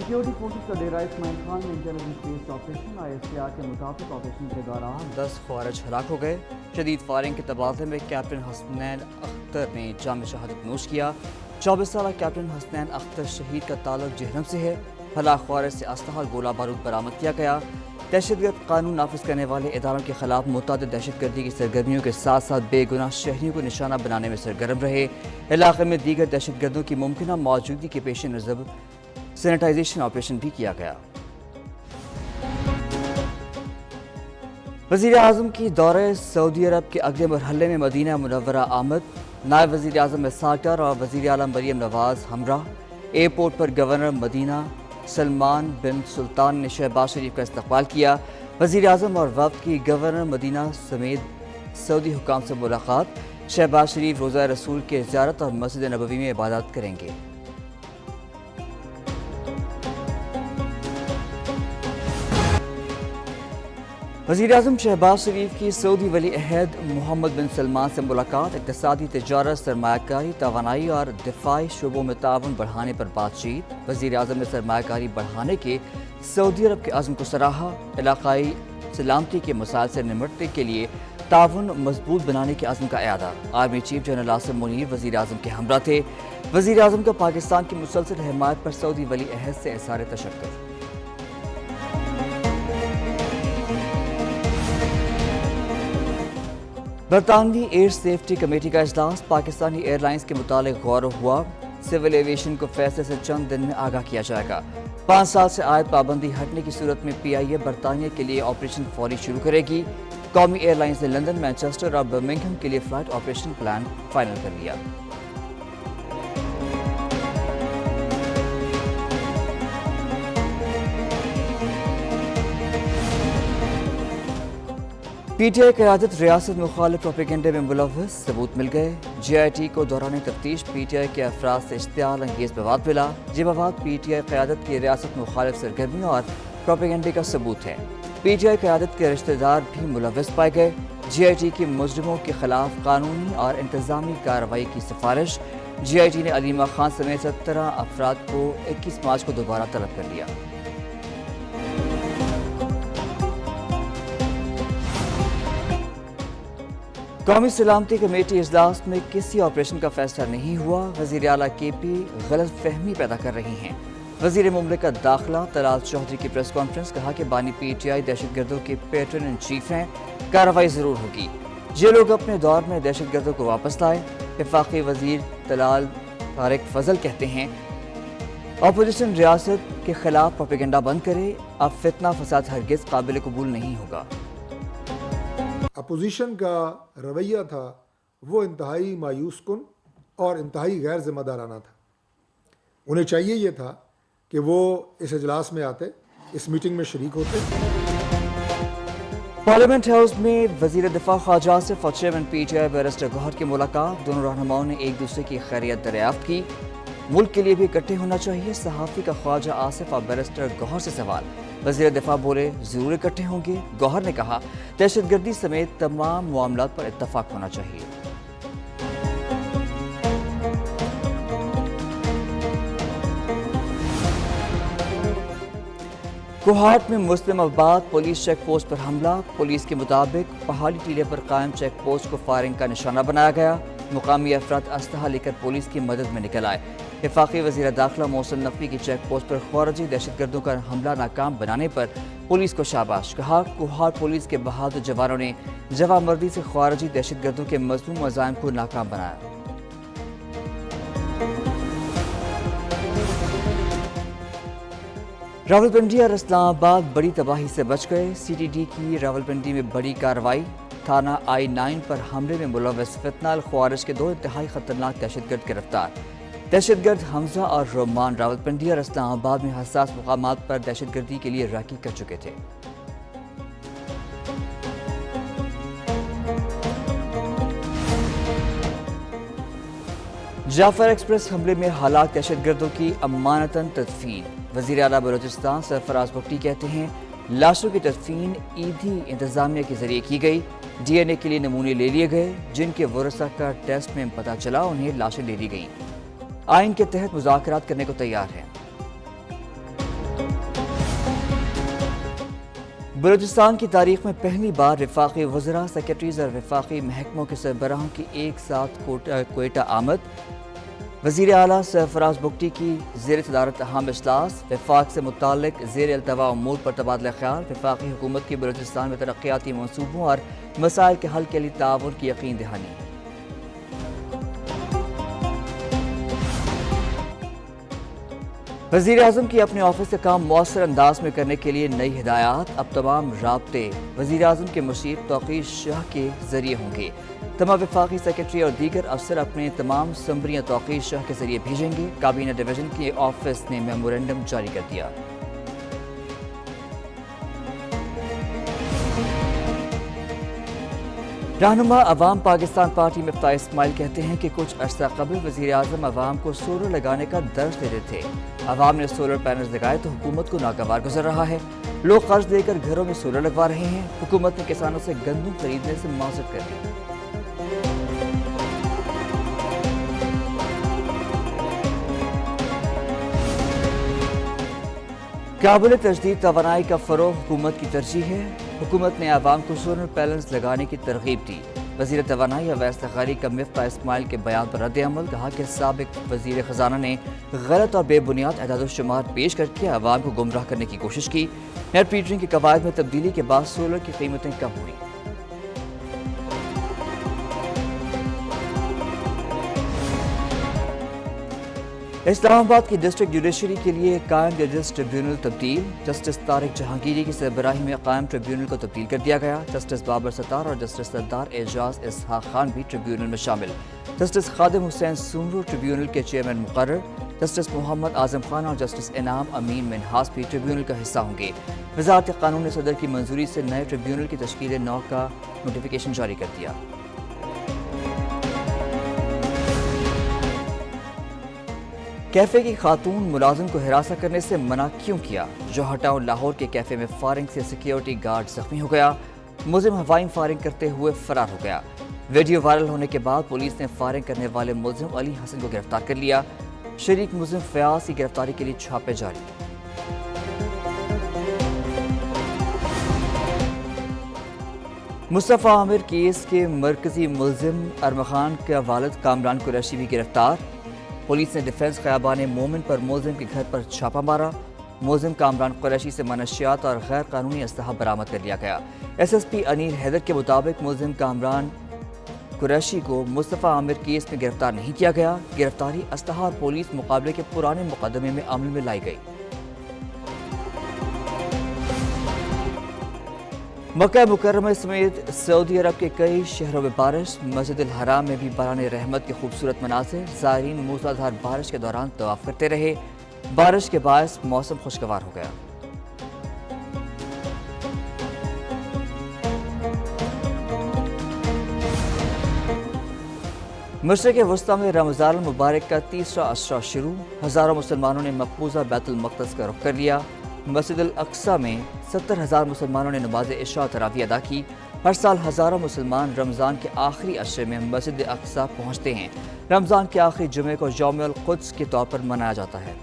Security forces का डेरा इस्माइल खान में intelligence based operation ISPR के मुताबिक ऑपरेशन के दौरान 10 ख्वारिज हलाक हो गए। शदीद फायरिंग के तबादले में कैप्टन हसनैन अख्तर ने जाम शहादत नोश किया। 24 साल कैप्टन हसनैन अख्तर शहीद का ताल्लुक जहनम से है। हलाक ख्वारिज से असलहा गोला बारूद बरामद किया गया। दहशतगर्द कानून नाफिज करने वाले इदारों के खिलाफ मुतअद्दिद दहशतगर्दी की सरगर्मियों के साथ साथ बेगुनाह शहरियों को निशाना बनाने में सरगर्म रहे। इलाके में दीगर दहशतगर्दों की मुमकिन मौजूदगी के पेश नज़र सैनिटाइजेशन ऑपरेशन भी किया गया। वज़ीर आज़म की दौरे सऊदी अरब के अगले मरहले में मदीना मुनव्वरा आमद। नायब वज़ीर आज़म इसहाक डार और वज़ीर आला मरियम नवाज़ हमरा। एयरपोर्ट पर गवर्नर मदीना सलमान बिन सुल्तान ने शहबाज शरीफ का इस्तकबाल किया। वज़ीर आज़म और वफ़द की गवर्नर मदीना समेत सऊदी हुकाम से मुलाकात। शहबाज शरीफ रोज़ा रसूल के ज़ियारत और मस्जिद नबवी में इबादत करेंगे। वज़ीर आज़म शहबाज शरीफ की सऊदी वली अहद मोहम्मद बिन सलमान से मुलाकात। इक़्तिसादी, तिजारत, सरमायाकारी, तवानाई और दिफाई शोबों में ताउन बढ़ाने पर बातचीत। वज़ीर आज़म ने सरमायाकारी बढ़ाने के सऊदी अरब के अज़्म को सराहा। इलाक़ाई सलामती के मसाइल से निपटने के लिए ताउन मजबूत बनाने के अज़्म का इआदा। Army chief general Asim Munir वज़ीर आज़म के हमरा थे। वज़ीर आज़म का पाकिस्तान की मुसलसल हिमायत पर सऊदी वली अहद से इज़हार तशक्कुर। बरतानवी एयर सेफ्टी कमेटी का इजलास। पाकिस्तानी एयरलाइंस के मुतालिक गौर हुआ। सिविल एविएशन को फैसले से चंद दिन में आगाह किया जाएगा। 5 साल से आयद पाबंदी हटने की सूरत में PIA बरतानिया के लिए ऑपरेशन फौरी शुरू करेगी। कौमी एयरलाइंस ने लंदन, मैनचेस्टर और बर्मिंघम के लिए फ्लाइट ऑपरेशन प्लान फाइनल कर लिया। PTI क़यादत रियासत मुखालिफ प्रोपेगेंडे में मुलव्वस, सबूत मिल गए। GIT को दौरान तफ्तीश PTI के अफराद से इश्तियाल अंगेज मवाद मिला। ये मवाद PTI क़यादत की रियासत मुखालिफ सरगर्मियों और प्रोपेगेंडे का सबूत है। PTI क़यादत के रिश्तेदार भी मुलव्वस पाए गए। GIT के मुजरिमों के खिलाफ कानूनी और इंतजामी कार्रवाई की सिफारिश। GIT ने अलीमा खान समेत 17 अफराद को 21 मार्च को दोबारा तलब कर लिया। कौमी सलामती कमेटी इजलास में किसी ऑपरेशन का फैसला नहीं हुआ। वज़ीर आला KP गलत फहमी पैदा कर रही हैं। वज़ीर मुमलिकत दाखिला तलाल चौधरी की प्रेस कॉन्फ्रेंस, कहा कि बानी PTI दहशतगर्दों के पैटर्न इन चीफ हैं। कार्रवाई ज़रूर होगी। ये लोग अपने दौर में दहशतगर्दों को वापस लाए। वफाकी वज़ीर तलाल तारिक फजल कहते हैं अपोजिशन रियासत के खिलाफ प्रोपेगेंडा बंद करे। अब फितना फसाद हरगिज़ काबिल कबूल नहीं होगा। अपोजिशन का रवैया था वो इंतहाई मायूस कुन और इंतहाई गैर जिम्मेदाराना था। उन्हें चाहिए ये था कि वो इस इजलास में आते, इस मीटिंग में शरीक होते। पार्लियामेंट हाउस में वज़ीर दिफा ख्वाजा आसिफ और चेयरमैन PTI बैरिस्टर गौहर की मुलाकात। दोनों रहनुमाओं ने एक दूसरे की खैरियत दरियाफ्त की। मुल्क के लिए भी इकट्ठे होना चाहिए। सहाफ़ी का ख्वाजा आसिफ और बैरिस्टर गौहर से सवाल। वज़ीर दिफा बोले ज़रूर इकट्ठे होंगे। गौहर ने कहा दहशतगर्दी समेत तमाम मामलात पर इत्तफाक होना चाहिए। कोहाट में मुस्लिम आबाद पुलिस चेक पोस्ट पर हमला। पुलिस के मुताबिक पहाड़ी टीले पर कायम चेक पोस्ट को फायरिंग का निशाना बनाया गया। मुकामी अफराद असलहा लेकर पुलिस की मदद में निकल आए। वफाकी वज़ीर दाखिला मोहसिन नकवी की चेक पोस्ट पर ख़ारजी दहशतगर्दों का हमला नाकाम बनाने पर पुलिस को शाबाश कहा। कोहाट पुलिस के बहादुर जवानों ने जवामर्दी से ख़ारजी दहशतगर्दों के मज़मूम अज़ाइम को नाकाम बनाया। रावलपिंडी और इस्लामाबाद बड़ी तबाही से बच गए। CTD की रावलपिंडी में बड़ी कार्रवाई। थाना I-9 पर हमले में मुलव्वस फितनाल ख्वारिज के 2 इंतहाई खतरनाक दहशतगर्द गिरफ्तार। दहशतगर्द हमजा और रोमान रावलपिंडी और इस्लामाबाद में हसास मुकामात पर दहशतगर्दी के लिए राकी कर चुके थे। जाफर एक्सप्रेस हमले में हलाक दहशतगर्दों की अमानतन तदफीन। वज़ीर आला बलोचिस्तान सरफराज भुट्टी कहते हैं लाशों की तदफीन ईदी इंतजामिया के जरिए की गई। DNA के लिए नमूने ले लिए गए। जिनके वरसा का टेस्ट में पता चला उन्हें लाशें ले ली गईं। आइन के तहत मुज़ाकरात करने को तैयार हैं। بلوچستان کی تاریخ میں پہلی بار وفاقی وزراء، سیکرٹریز اور وفاقی محکموں کے سربراہوں کی ایک ساتھ کوئٹہ آمد۔ وزیر اعلیٰ سرفراز بگٹی کی زیر صدارت اہم اجلاس، وفاق سے متعلق زیر التواء امور پر تبادلہ خیال، وفاقی حکومت کی بلوچستان میں ترقیاتی منصوبوں اور مسائل کے حل کے لیے تعاون کی یقین دہانی۔ وزیر اعظم کی اپنے آفس کا کام مؤثر انداز میں کرنے کے لیے نئی ہدایات، اب تمام رابطے وزیر اعظم کے مشیر توقیر شاہ کے ذریعے ہوں گے۔ تمام وفاقی سیکرٹری اور دیگر افسر اپنے تمام سمریاں توقیر شاہ کے ذریعے بھیجیں گے۔ کابینہ ڈویژن کے آفس نے میمورنڈم جاری کر دیا۔ رہنما عوام پاکستان پارٹی مفتاح اسماعیل کہتے ہیں کہ کچھ عرصہ قبل وزیر اعظم عوام کو سولر لگانے کا درس دیتے تھے۔ عوام نے سولر پینلز لگائے تو حکومت کو ناگوار گزر رہا ہے۔ لوگ قرض دے کر گھروں میں سولر لگوا رہے ہیں۔ حکومت نے کسانوں سے گندم خریدنے سے معذرت کر دی۔ قابل تجدید توانائی کا فروغ حکومت کی ترجیح ہے۔ حکومت نے عوام کو سولر پینلز لگانے کی ترغیب دی۔ وزیر توانائی اویس لغاری کا مفتاح اسماعیل کے بیان پر رد عمل، کہا کہ سابق وزیر خزانہ نے غلط اور بے بنیاد اعداد و شمار پیش کر کے عوام کو گمراہ کرنے کی کوشش کی۔ نیٹ میٹرنگ کے قواعد میں تبدیلی کے بعد سولر کی قیمتیں کم ہوئیں۔ اسلام آباد کی ڈسٹرکٹ جوڈیشری کے لیے قائم ججز ٹریبیونل تبدیل، جسٹس طارق جہانگیری کی سربراہی میں قائم ٹریبیونل کو تبدیل کر دیا گیا۔ جسٹس بابر ستار اور جسٹس سردار اعجاز اسحاق خان بھی ٹریبیونل میں شامل۔ جسٹس خادم حسین سومرو ٹریبیونل کے چیئرمین مقرر۔ جسٹس محمد اعظم خان اور جسٹس انعام امین منہاس بھی ٹریبیونل کا حصہ ہوں گے۔ وزارت قانون نے صدر کی منظوری سے نئے ٹریبیونل کی تشکیل نو کا نوٹیفیکیشن جاری کر دیا۔ کیفے کی خاتون ملازم کو ہراساں کرنے سے منع کیوں کیا؟ جوہر ٹاؤن لاہور کے کیفے میں فائرنگ سے سیکیورٹی گارڈ زخمی ہو گیا۔ ملزم ہوائی فائرنگ کرتے ہوئے فرار ہو گیا۔ ویڈیو وائرل ہونے کے بعد پولیس نے فائرنگ کرنے والے ملزم علی حسن کو گرفتار کر لیا۔ شریک ملزم فیاض کی گرفتاری کے لیے چھاپے جاری۔ مصطفیٰ عامر کیس کے مرکزی ملزم ارمغان کا والد کامران قریشی بھی گرفتار۔ پولیس نے ڈیفنس خیابان مومن پر ملزم کے گھر پر چھاپہ مارا۔ ملزم کامران قریشی سے منشیات اور غیر قانونی اسلحہ برآمد کر لیا گیا۔ S S P Anil Haider کے مطابق ملزم کامران قریشی کو مصطفیٰ عامر کیس میں گرفتار نہیں کیا گیا۔ گرفتاری اسلحہ اور پولیس مقابلے کے پرانے مقدمے میں عمل میں لائی گئی۔ مکہ مکرمہ سمیت سعودی عرب کے کئی شہروں میں بارش۔ مسجد الحرام میں بھی باران رحمت کے خوبصورت مناظر۔ زائرین موسلادھار بارش کے دوران طواف کرتے رہے۔ بارش کے باعث موسم خوشگوار ہو گیا۔ مشرق وسطی میں رمضان المبارک کا تیسرا عشرہ شروع۔ ہزاروں مسلمانوں نے مقبوضہ بیت المقدس کا رخ کر لیا۔ مسجد الاقصی میں 70,000 مسلمانوں نے نماز عشاء تراویح ادا کی۔ ہر سال ہزاروں مسلمان رمضان کے آخری عشرے میں مسجد اقصی پہنچتے ہیں۔ رمضان کے آخری جمعے کو یوم القدس کے طور پر منایا جاتا ہے۔